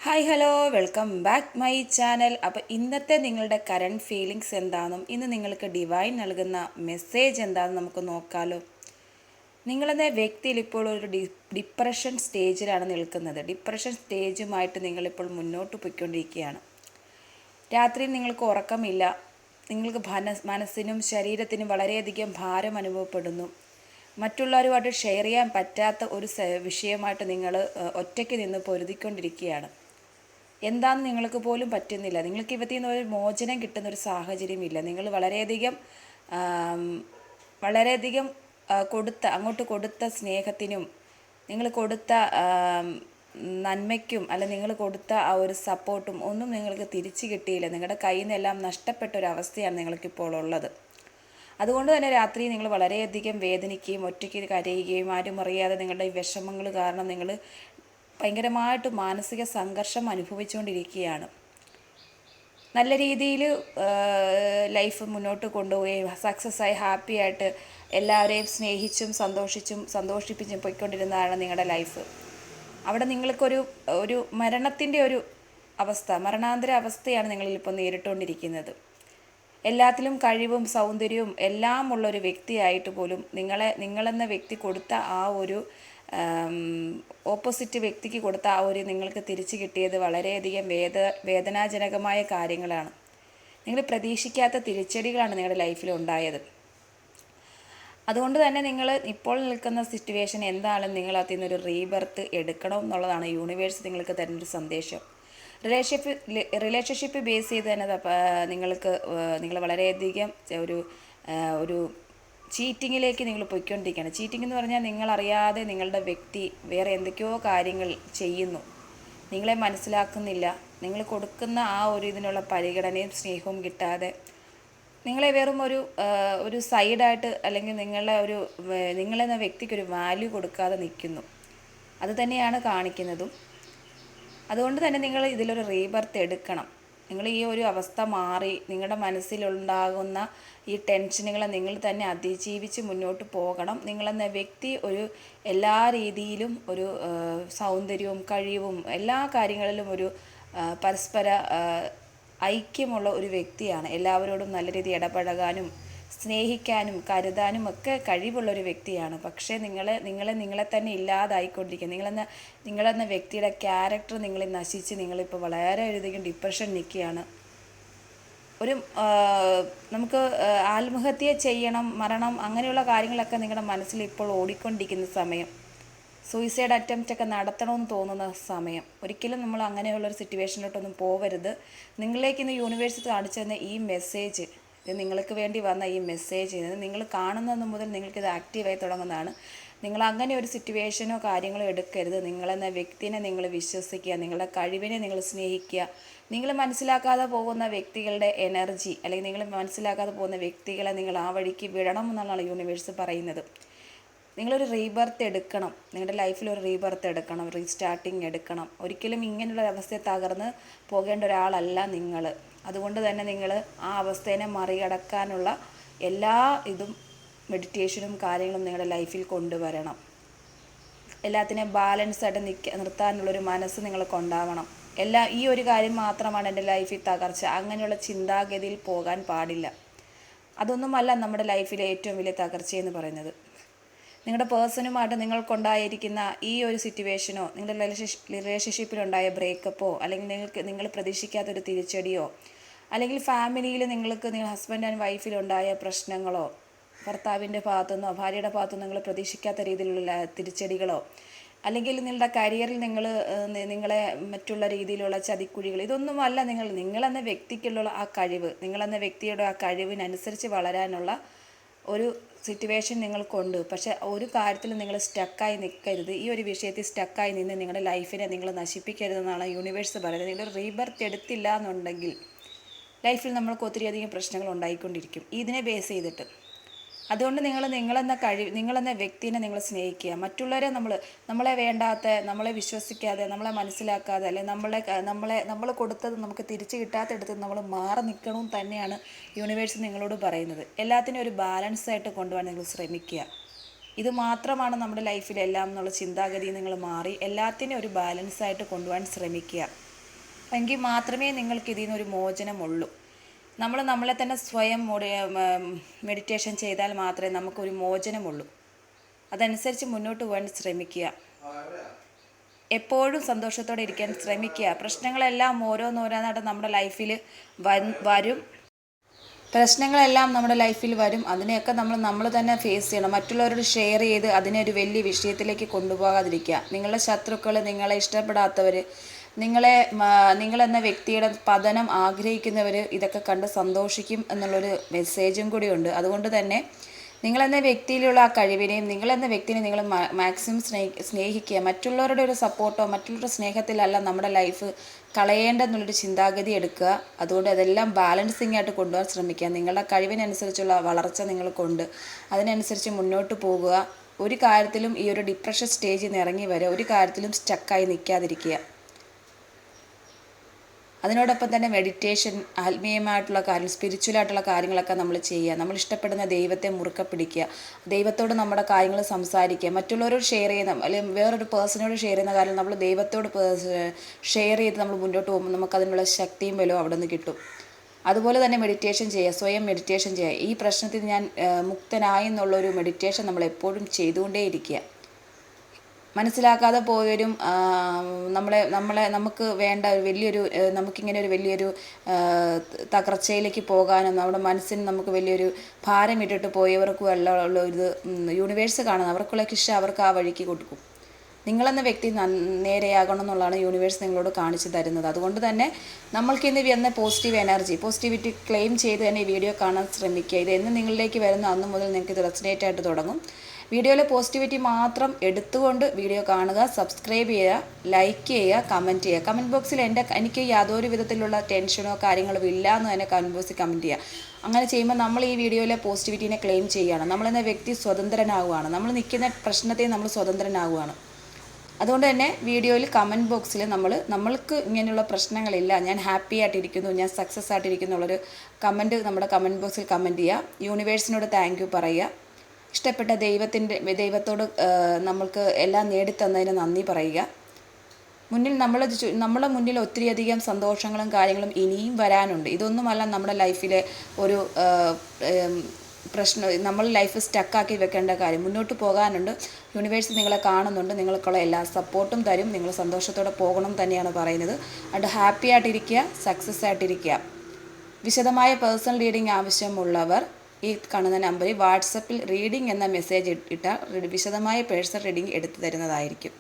Hi hello welcome back my channel. അപ്പോൾ ഇന്നത്തെ നിങ്ങളുടെ കറണ്ട് ഫീലിങ്സ് എന്താണെന്നും ഇന്ന് നിങ്ങൾക്ക് ഡിവൈൻ നൽകുന്ന മെസ്സേജ് എന്താണെന്ന് നമുക്ക് നോക്കാമല്ലോ. നിങ്ങളെന്ന വ്യക്തിയിൽ ഇപ്പോൾ ഒരു ഡിപ്രഷൻ സ്റ്റേജിലാണ് നിൽക്കുന്നത്. ഡിപ്രഷൻ സ്റ്റേജുമായിട്ട് നിങ്ങളിപ്പോൾ മുന്നോട്ട് പോയിക്കൊണ്ടിരിക്കുകയാണ്. രാത്രിയിൽ നിങ്ങൾക്ക് ഉറക്കമില്ല. നിങ്ങൾക്ക് മനസ്സിനും ശരീരത്തിനും വളരെയധികം ഭാരം അനുഭവപ്പെടുന്നു. മറ്റുള്ളവരുമായിട്ട് ഷെയർ ചെയ്യാൻ പറ്റാത്ത ഒരു വിഷയമായിട്ട് നിങ്ങൾ ഒറ്റയ്ക്ക് നിന്ന് പൊരുതിക്കൊണ്ടിരിക്കുകയാണ്. എന്താണെന്ന് നിങ്ങൾക്ക് പോലും പറ്റുന്നില്ല. നിങ്ങൾക്ക് ഇവത്തിൽ നിന്ന് ഒരു മോചനം കിട്ടുന്ന ഒരു സാഹചര്യമില്ല. നിങ്ങൾ വളരെയധികം അങ്ങോട്ട് കൊടുത്ത സ്നേഹത്തിനും നിങ്ങൾ കൊടുത്ത നന്മയ്ക്കും അല്ല നിങ്ങൾ കൊടുത്ത ആ ഒരു സപ്പോർട്ടും ഒന്നും നിങ്ങൾക്ക് തിരിച്ചു കിട്ടിയില്ല. നിങ്ങളുടെ കയ്യിൽ നിന്നെല്ലാം നഷ്ടപ്പെട്ട ഒരു അവസ്ഥയാണ് നിങ്ങൾക്കിപ്പോൾ ഉള്ളത്. അതുകൊണ്ട് തന്നെ രാത്രി നിങ്ങൾ വളരെയധികം വേദനിക്കുകയും ഒറ്റയ്ക്ക് കരയുകയും ആരും അറിയാതെ നിങ്ങളുടെ ഈ വിഷമങ്ങൾ കാരണം നിങ്ങൾ ഭയങ്കരമായിട്ട് മാനസിക സംഘർഷം അനുഭവിച്ചുകൊണ്ടിരിക്കുകയാണ്. നല്ല രീതിയിൽ ലൈഫ് മുന്നോട്ട് കൊണ്ടുപോവുകയും സക്സസ്സായി ഹാപ്പിയായിട്ട് എല്ലാവരെയും സ്നേഹിച്ചും സന്തോഷിപ്പിച്ചും പോയിക്കൊണ്ടിരുന്നതാണ് നിങ്ങളുടെ ലൈഫ്. അവിടെ നിങ്ങൾക്കൊരു മരണത്തിൻ്റെ ഒരു മരണാന്തര അവസ്ഥയാണ് നിങ്ങളിപ്പോൾ നേരിട്ടുകൊണ്ടിരിക്കുന്നത്. എല്ലാത്തിലും കഴിവും സൗന്ദര്യവും എല്ലാം ഉള്ളൊരു വ്യക്തിയായിട്ട് പോലും നിങ്ങളെന്ന വ്യക്തി കൊടുത്ത ആ ഒരു ഓപ്പോസിറ്റ് വ്യക്തിക്ക് കൊടുത്ത ആ ഒരു നിങ്ങൾക്ക് തിരിച്ചു കിട്ടിയത് വളരെയധികം വേദനാജനകമായ കാര്യങ്ങളാണ്. നിങ്ങൾ പ്രതീക്ഷിക്കാത്ത തിരിച്ചടികളാണ് നിങ്ങളുടെ ലൈഫിൽ ഉണ്ടായത്. അതുകൊണ്ട് തന്നെ നിങ്ങൾ ഇപ്പോൾ നിൽക്കുന്ന സിറ്റുവേഷൻ എന്താണെന്ന് നിങ്ങൾ അതിൽ നിന്നൊരു റീബർത്ത് എടുക്കണം എന്നുള്ളതാണ് യൂണിവേഴ്സ് നിങ്ങൾക്ക് തരുന്നൊരു സന്ദേശം. റിലേഷൻഷിപ്പ് ബേസ് ചെയ്ത് തന്നെ നിങ്ങൾ വളരെയധികം ഒരു ചീറ്റിങ്ങിലേക്ക് നിങ്ങൾ പോയിക്കൊണ്ടിരിക്കുകയാണ്. ചീറ്റിംഗ് എന്ന് പറഞ്ഞാൽ നിങ്ങളറിയാതെ നിങ്ങളുടെ വ്യക്തി വേറെ എന്തൊക്കെയോ കാര്യങ്ങൾ ചെയ്യുന്നു. നിങ്ങളെ മനസ്സിലാക്കുന്നില്ല. നിങ്ങൾ കൊടുക്കുന്ന ആ ഇതിനുള്ള പരിഗണനയും സ്നേഹവും കിട്ടാതെ നിങ്ങളെ വെറും ഒരു സൈഡായിട്ട് അല്ലെങ്കിൽ നിങ്ങളെന്ന വ്യക്തിക്കൊരു വാല്യൂ കൊടുക്കാതെ നിൽക്കുന്നു. അത് തന്നെയാണ് കാണിക്കുന്നതും. അതുകൊണ്ട് തന്നെ നിങ്ങൾ ഇതിലൊരു റീബർത്ത് എടുക്കണം. നിങ്ങൾ ഈ ഒരു അവസ്ഥ മാറി നിങ്ങളുടെ മനസ്സിലുണ്ടാകുന്ന ഈ ടെൻഷനുകളെ നിങ്ങൾ തന്നെ അതിജീവിച്ച് മുന്നോട്ട് പോകണം. നിങ്ങളെന്ന വ്യക്തി എല്ലാ രീതിയിലും ഒരു സൗന്ദര്യവും കഴിവും എല്ലാ കാര്യങ്ങളിലും ഒരു പരസ്പര ഐക്യമുള്ള ഒരു വ്യക്തിയാണ്. എല്ലാവരോടും നല്ല രീതിയിൽ ഇടപഴകാനും സ്നേഹിക്കാനും കരുതാനും ഒക്കെ കഴിവുള്ളൊരു വ്യക്തിയാണ്. പക്ഷേ നിങ്ങളെ തന്നെ ഇല്ലാതായിക്കൊണ്ടിരിക്കുക. നിങ്ങളെന്ന വ്യക്തിയുടെ ക്യാരക്ടർ നിങ്ങളെ നശിച്ച് നിങ്ങളിപ്പോൾ വളരെയധികം ഡിപ്രഷൻ നിൽക്കുകയാണ്. നമുക്ക് ആത്മഹത്യ ചെയ്യണം, മരണം, അങ്ങനെയുള്ള കാര്യങ്ങളൊക്കെ നിങ്ങളുടെ മനസ്സിൽ ഇപ്പോൾ ഓടിക്കൊണ്ടിരിക്കുന്ന സമയം. സൂയിസൈഡ് അറ്റംപ്റ്റ് ഒക്കെ നടത്തണമെന്ന് തോന്നുന്ന സമയം. ഒരിക്കലും നമ്മൾ അങ്ങനെയുള്ളൊരു സിറ്റുവേഷനിലോട്ടൊന്നും പോവരുത്. നിങ്ങളിലേക്ക് ഇന്ന് യൂണിവേഴ്സ് കാണിച്ചു തന്ന ഈ മെസ്സേജ്, ഇത് നിങ്ങൾക്ക് വേണ്ടി വന്ന ഈ മെസ്സേജ് ഇത് നിങ്ങൾ കാണുന്നത് മുതൽ നിങ്ങൾക്കിത് ആക്റ്റീവായി തുടങ്ങുന്നതാണ്. നിങ്ങൾ അങ്ങനെ ഒരു സിറ്റുവേഷനോ കാര്യങ്ങളോ എടുക്കരുത്. നിങ്ങളെന്ന വ്യക്തിനെ നിങ്ങൾ വിശ്വസിക്കുക, നിങ്ങളുടെ കഴിവിനെ നിങ്ങൾ സ്നേഹിക്കുക. നിങ്ങൾ മനസ്സിലാക്കാതെ പോകുന്ന വ്യക്തികളുടെ എനർജി അല്ലെങ്കിൽ നിങ്ങൾ മനസ്സിലാക്കാതെ പോകുന്ന വ്യക്തികളെ നിങ്ങൾ ആ വഴിക്ക് വിടണം എന്നാണ് യൂണിവേഴ്സ് പറയുന്നത്. നിങ്ങളൊരു റീബർത്ത് എടുക്കണം. നിങ്ങളുടെ ലൈഫിൽ ഒരു റീബർത്ത് എടുക്കണം, റീസ്റ്റാർട്ടിങ് എടുക്കണം. ഒരിക്കലും ഇങ്ങനെയുള്ള അവസ്ഥയെ തകർന്ന് പോകേണ്ട ഒരാളല്ല നിങ്ങൾ. അതുകൊണ്ട് തന്നെ നിങ്ങൾ ആ അവസ്ഥയെ മറികടക്കാനുള്ള എല്ലാ മെഡിറ്റേഷനും കാര്യങ്ങളും നിങ്ങളുടെ ലൈഫിൽ കൊണ്ടുവരണം. എല്ലാത്തിനെയും ബാലൻസായിട്ട് നിർത്താനുള്ളൊരു മനസ്സ് നിങ്ങൾക്കുണ്ടാവണം. ഈ ഒരു കാര്യം മാത്രമാണ് എൻ്റെ ലൈഫിൽ തകർച്ച, അങ്ങനെയുള്ള ചിന്താഗതിയിൽ പോകാൻ പാടില്ല. അതൊന്നുമല്ല നമ്മുടെ ലൈഫിലെ ഏറ്റവും വലിയ തകർച്ചയെന്ന് പറയുന്നത്. നിങ്ങളുടെ പേഴ്സണുമായിട്ട് നിങ്ങൾക്കുണ്ടായിരിക്കുന്ന ഈ ഒരു സിറ്റുവേഷനോ നിങ്ങളുടെ റിലേഷൻഷിപ്പിലുണ്ടായ ബ്രേക്കപ്പോ അല്ലെങ്കിൽ നിങ്ങൾ പ്രതീക്ഷിക്കാത്തൊരു തിരിച്ചടിയോ അല്ലെങ്കിൽ ഫാമിലിയിൽ നിങ്ങൾ ഹസ്ബൻഡ് ആൻഡ് വൈഫിലുണ്ടായ പ്രശ്നങ്ങളോ ഭർത്താവിൻ്റെ ഭാഗത്തുനിന്നോ ഭാര്യയുടെ ഭാഗത്തുനിന്നോ നിങ്ങൾ പ്രതീക്ഷിക്കാത്ത രീതിയിലുള്ള തിരിച്ചടികളോ അല്ലെങ്കിൽ നിങ്ങളുടെ കരിയറിൽ നിങ്ങളെ മറ്റുള്ള രീതിയിലുള്ള ചതിക്കുഴികൾ, ഇതൊന്നുമല്ല നിങ്ങളെന്ന വ്യക്തിക്കുള്ള ആ കഴിവ്, നിങ്ങളെന്ന വ്യക്തിയുടെ ആ കഴിവിനനുസരിച്ച് വളരാനുള്ള ഒരു സിറ്റുവേഷൻ നിങ്ങൾക്കുണ്ട്. പക്ഷേ ഒരു കാര്യത്തിൽ നിങ്ങൾ സ്റ്റക്കായി നിൽക്കരുത്. ഈ ഒരു വിഷയത്തിൽ സ്റ്റക്കായി നിന്ന് നിങ്ങളുടെ ലൈഫിനെ നിങ്ങൾ നശിപ്പിക്കരുതെന്നാണ് യൂണിവേഴ്സ് പറയുന്നത്. നിങ്ങൾ റീബർത്ത് എടുത്തില്ല എന്നുണ്ടെങ്കിൽ ലൈഫിൽ നമ്മൾക്ക് ഒത്തിരിയധികം പ്രശ്നങ്ങൾ ഉണ്ടായിക്കൊണ്ടിരിക്കും ഇതിനെ ബേസ് ചെയ്തിട്ട്. അതുകൊണ്ട് നിങ്ങളെന്ന വ്യക്തിനെ നിങ്ങൾ സ്നേഹിക്കുക. മറ്റുള്ളവരെ നമ്മളെ വേണ്ടാത്ത, നമ്മളെ വിശ്വസിക്കാതെ, നമ്മളെ മനസ്സിലാക്കാതെ അല്ലെങ്കിൽ നമ്മൾ കൊടുത്തത് നമുക്ക് തിരിച്ചു കിട്ടാത്തടുത്ത് നമ്മൾ മാറി നിൽക്കണമെന്ന് തന്നെയാണ് യൂണിവേഴ്സ് നിങ്ങളോട് പറയുന്നത്. എല്ലാത്തിനും ഒരു ബാലൻസായിട്ട് കൊണ്ടുപോകാൻ നിങ്ങൾ ശ്രമിക്കുക. ഇത് മാത്രമാണ് നമ്മുടെ ലൈഫിലെല്ലാം എന്നുള്ള ചിന്താഗതി നിങ്ങൾ മാറി എല്ലാത്തിനും ഒരു ബാലൻസായിട്ട് കൊണ്ടുപോകാൻ ശ്രമിക്കുക. എങ്കിൽ മാത്രമേ നിങ്ങൾക്ക് ഇതിൽ നിന്നൊരു മോചനമുള്ളൂ. നമ്മൾ നമ്മളെ തന്നെ സ്വയം മെഡിറ്റേഷൻ ചെയ്താൽ മാത്രമേ നമുക്കൊരു മോചനമുള്ളൂ. അതനുസരിച്ച് മുന്നോട്ട് പോകാൻ ശ്രമിക്കുക. എപ്പോഴും സന്തോഷത്തോടെ ഇരിക്കാൻ ശ്രമിക്കുക. പ്രശ്നങ്ങളെല്ലാം ഓരോന്നോരോന്നായിട്ട് നമ്മുടെ ലൈഫിൽ വരും. പ്രശ്നങ്ങളെല്ലാം നമ്മുടെ ലൈഫിൽ വരും. അതിനെയൊക്കെ നമ്മൾ തന്നെ ഫേസ് ചെയ്യണം. മറ്റുള്ളവരോട് ഷെയർ ചെയ്ത് അതിനെ ഒരു വലിയ വിഷയത്തിലേക്ക് കൊണ്ടുപോകാതിരിക്കുക. നിങ്ങളുടെ ശത്രുക്കൾ, നിങ്ങളെ ഇഷ്ടപ്പെടാത്തവർ, നിങ്ങളെന്ന വ്യക്തിയുടെ പതനം ആഗ്രഹിക്കുന്നവർ ഇതൊക്കെ കണ്ട് സന്തോഷിക്കും എന്നുള്ളൊരു മെസ്സേജും കൂടിയുണ്ട്. അതുകൊണ്ട് തന്നെ നിങ്ങളെന്ന വ്യക്തിയിലുള്ള ആ കഴിവിനെയും നിങ്ങളെന്ന വ്യക്തിനെ നിങ്ങൾ മാക്സിമം സ്നേഹിക്കുക. മറ്റുള്ളവരുടെ ഒരു സപ്പോർട്ടോ മറ്റുള്ളവരുടെ സ്നേഹത്തിലല്ല നമ്മുടെ ലൈഫ് കളയേണ്ടെന്നുള്ളൊരു ചിന്താഗതി എടുക്കുക. അതുകൊണ്ട് അതെല്ലാം ബാലൻസിങ് ആയിട്ട് കൊണ്ടുപോകാൻ ശ്രമിക്കുക. നിങ്ങളുടെ കഴിവിനനുസരിച്ചുള്ള വളർച്ച നിങ്ങൾക്കുണ്ട്, അതിനനുസരിച്ച് മുന്നോട്ട് പോകുക. ഒരു കാര്യത്തിലും ഈ ഒരു ഡിപ്രഷൻ സ്റ്റേജിൽ നിന്ന് ഇറങ്ങി വരിക, ഒരു കാര്യത്തിലും സ്റ്റക്കായി നിൽക്കാതിരിക്കുക. അതിനോടൊപ്പം തന്നെ മെഡിറ്റേഷൻ, ആത്മീയമായിട്ടുള്ള കാര്യം, സ്പിരിച്വലായിട്ടുള്ള കാര്യങ്ങളൊക്കെ നമ്മൾ ചെയ്യുക. നമ്മൾ ഇഷ്ടപ്പെടുന്ന ദൈവത്തെ മുറുക്കെ പിടിക്കുക. ദൈവത്തോട് നമ്മുടെ കാര്യങ്ങൾ സംസാരിക്കുക. മറ്റുള്ളവരോട് ഷെയർ ചെയ്യുന്ന അല്ലെങ്കിൽ വേറൊരു പേഴ്സണോട് ഷെയർ ചെയ്യുന്ന കാര്യം നമ്മൾ ദൈവത്തോട് ഷെയർ ചെയ്ത് നമ്മൾ മുന്നോട്ട് പോകുമ്പോൾ നമുക്കതിനുള്ള ശക്തിയും ബലവും അവിടെ നിന്ന് കിട്ടും. അതുപോലെ തന്നെ മെഡിറ്റേഷൻ ചെയ്യുക, സ്വയം മെഡിറ്റേഷൻ ചെയ്യുക. ഈ പ്രശ്നത്തിൽ ഞാൻ മുക്തനായി എന്നുള്ളൊരു മെഡിറ്റേഷൻ നമ്മൾ എപ്പോഴും ചെയ്തുകൊണ്ടേയിരിക്കുക. മനസ്സിലാക്കാതെ പോയവരും നമുക്ക് വേണ്ട വലിയൊരു നമുക്കിങ്ങനെ ഒരു വലിയൊരു തകർച്ചയിലേക്ക് പോകാനും നമ്മുടെ മനസ്സിന് നമുക്ക് വലിയൊരു ഭാരം ഇട്ടിട്ട് പോയവർക്കും എല്ലാം ഉള്ള ഇത് യൂണിവേഴ്സ് കാണുന്നത്. അവർക്കുള്ള ശിക്ഷ അവർക്ക് ആ വഴിക്ക് കൊടുക്കും. നിങ്ങളെന്ന വ്യക്തി നേരെയാകണം എന്നുള്ളതാണ് യൂണിവേഴ്സ് നിങ്ങളോട് കാണിച്ചു തരുന്നത്. അതുകൊണ്ട് തന്നെ നമ്മൾക്കിന്ന് വന്ന പോസിറ്റിവിറ്റി ക്ലെയിം ചെയ്ത് തന്നെ ഈ വീഡിയോ കാണാൻ ശ്രമിക്കുക. ഇത് എന്ന് നിങ്ങളിലേക്ക് വരുന്ന അന്ന് മുതൽ നിങ്ങൾക്ക് ഇത് റെസനേറ്റ് ആയിട്ട് തുടങ്ങും. വീഡിയോയിലെ പോസിറ്റിവിറ്റി മാത്രം എടുത്തുകൊണ്ട് വീഡിയോ കാണുക, സബ്സ്ക്രൈബ് ചെയ്യുക, ലൈക്ക് ചെയ്യുക, കമൻറ്റ് ചെയ്യുക. കമൻറ്റ് ബോക്സിൽ എനിക്ക് യാതൊരു വിധത്തിലുള്ള ടെൻഷനോ കാര്യങ്ങളോ ഇല്ല എന്ന് തന്നെ കമൻറ്റ് ബോക്സിൽ കമൻറ്റ് ചെയ്യുക. അങ്ങനെ ചെയ്യുമ്പോൾ നമ്മൾ ഈ വീഡിയോയിലെ പോസിറ്റിവിറ്റീനെ ക്ലെയിം ചെയ്യുകയാണ്. നമ്മളെന്ന വ്യക്തി സ്വതന്ത്രനാവുകയാണ്. നമ്മൾ നിൽക്കുന്ന പ്രശ്നത്തെ നമ്മൾ സ്വതന്ത്രനാവുകയാണ്. അതുകൊണ്ട് തന്നെ വീഡിയോയിൽ കമൻറ്റ് ബോക്സിൽ നമ്മൾക്ക് ഇങ്ങനെയുള്ള പ്രശ്നങ്ങളില്ല, ഞാൻ ഹാപ്പി ആയിട്ടിരിക്കുന്നു, ഞാൻ സക്സസ് ആയിട്ടിരിക്കുന്നു എന്നുള്ളൊരു കമൻറ്റ് നമ്മുടെ കമൻറ്റ് ബോക്സിൽ കമൻറ്റ് ചെയ്യുക. യൂണിവേഴ്സിനോട് താങ്ക് യു പറയുക. ഇഷ്ടപ്പെട്ട ദൈവത്തോട് നമ്മൾക്ക് എല്ലാം നേടിത്തന്നതിന് നന്ദി പറയുക. നമ്മളെ മുന്നിൽ ഒത്തിരിയധികം സന്തോഷങ്ങളും കാര്യങ്ങളും ഇനിയും വരാനുണ്ട്. ഇതൊന്നുമല്ല നമ്മുടെ ലൈഫിലെ ഒരു പ്രശ്നം, നമ്മൾ ലൈഫ് സ്റ്റക്കാക്കി വെക്കേണ്ട കാര്യം. മുന്നോട്ട് പോകാനുണ്ട്. യൂണിവേഴ്സ് നിങ്ങളെ കാണുന്നുണ്ട്, നിങ്ങൾക്കുള്ള എല്ലാ സപ്പോർട്ടും തരും. നിങ്ങൾ സന്തോഷത്തോടെ പോകണം തന്നെയാണ് പറയുന്നത്. അതുകൊണ്ട് ഹാപ്പി ആയിട്ടിരിക്കുക, സക്സസ് ആയിട്ടിരിക്കുക. വിശദമായ പേഴ്സണൽ റീഡിംഗ് ആവശ്യമുള്ളവർ ഈ കാണുന്ന നമ്പറിൽ വാട്സപ്പിൽ റീഡിംഗ് എന്ന മെസ്സേജ് ഇട്ടാൽ വിശദമായ പേഴ്സണൽ റീഡിംഗ് എടുത്തു തരുന്നതായിരിക്കും.